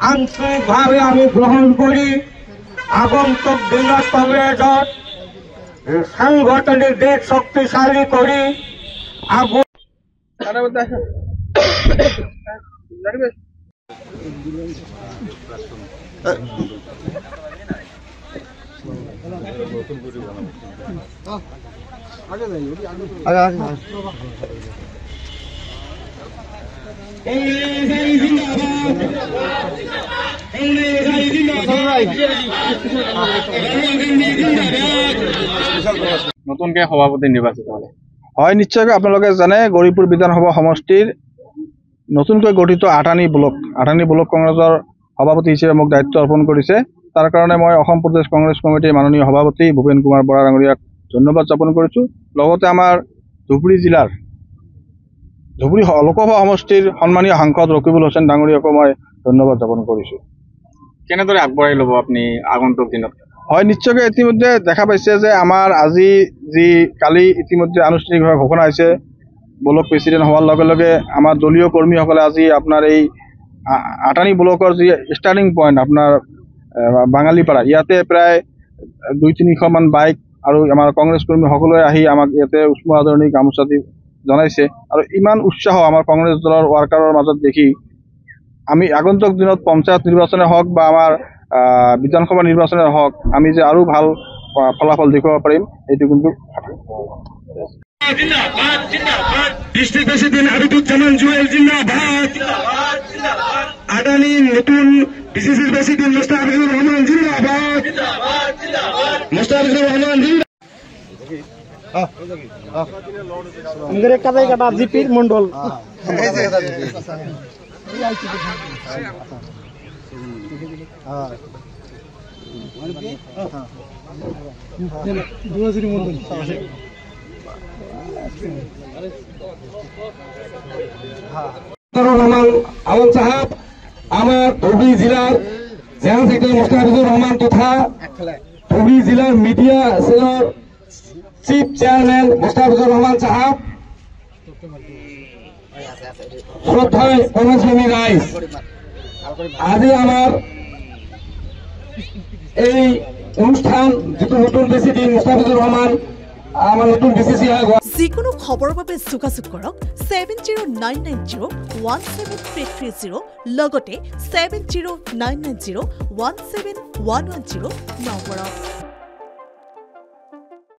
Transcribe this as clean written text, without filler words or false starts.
আন্তৰিকভাবে আমি গ্ৰহণ কৰি আগন্তুক দিনত কংগ্ৰেসত সাংগঠনিক দিক শক্তিশালী কৰি নতুনকে সভাপতি নিৰ্বাচিত হলে হয় নিশ্চয়কৈ আপোনালোকে জানে গৌৰীপুৰ বিধানসভা সমষ্টিৰ নতুনকৈ গঠিত আটানী ব্লক কংগ্ৰেছৰ সভাপতি হিচাপে মোক দায়িত্ব অৰ্পণ কৰিছে। তাৰ কাৰণে মই অসম প্ৰদেশ কংগ্ৰেছ কমিটিৰ মাননীয় সভাপতি ভূপেন কুমাৰ বৰা ডাঙৰীয়াক ধন্যবাদ জ্ঞাপন কৰিছোঁ। লগতে আমাৰ ধুবুৰী জিলাৰ ধুবুৰী লোকসভা সমষ্টিৰ সন্মানীয় সাংসদ ৰকিবুল হুছেইন ডাঙৰীয়াকো মই ধন্যবাদ জ্ঞাপন কৰিছোঁ। কেনেদৰে আগবঢ়াই ল'ব আপুনি আগন্তুক দিনত? হয় নিশ্চয়কৈ ইতিমধ্যে দেখা পাইছে যে আমাৰ আজি কালি ইতিমধ্যে আনুষ্ঠানিকভাৱে ঘোষণা হৈছে ব্লক প্ৰেচিডেণ্ট হোৱাৰ লগে লগে আমাৰ দলীয় কৰ্মীসকলে আজি আপোনাৰ এই আটানী ব্লকৰ যি ষ্টাৰ্টিং পইণ্ট আপোনাৰ বাঙালীপাৰা ইয়াতে প্ৰায় 200-300 মান বাইক আৰু আমাৰ কংগ্ৰেছ কৰ্মী সকলোৱে আহি আমাক ইয়াতে উষ্ম আদৰণি গামোচা দি জনাইছে। আৰু ইমান উৎসাহ আমাৰ কংগ্ৰেছ দলৰ ৱাৰ্কাৰৰ মাজত দেখি আমি আগন্তুক দিনত পঞ্চায়ত নিৰ্বাচনে হওক বা আমাৰ বিধানসভা নিৰ্বাচনে হওক আমি যে আৰু ভাল ফলাফল দেখুৱাব পাৰিম এইটো কিন্তু জিন্দাবাদ জিন্দাবাদ ডিস্ট্রিক্ট প্রেসিডেন্ট আবিদুজ্জামান জুয়েল জিন্দাবাদ আদানি নতুন ডিসিসির প্রেসিডেন্ট মোস্তাফিজুর রহমান জিন্দাবাদ মোস্তাফিজুর রহমান আমাদের একটা জায়গাটা জিপির মন্ডল আওয়াল সাহেব আমার ধুবড়ী জেলার জেনারেল সেক্রেটারি মোস্তাফিজুর রহমান তথা ধুবড়ী জেলার মিডিয়া সেলের চিফ চেয়ারম্যান মোস্তাফিজুর রহমান সাহেব শ্রদ্ধায় কংগ্রেসী রাইস আজি আমার এই অনুষ্ঠান যেটো নতুন প্রেসিডেন্ট মোস্তাফিজুর রহমান আমার নতুন ডিসিসি যিকোনো খবৰৰ বাবে যোগাযোগ কৰক 7099017330 লগতে 7099017110 নম্বৰত।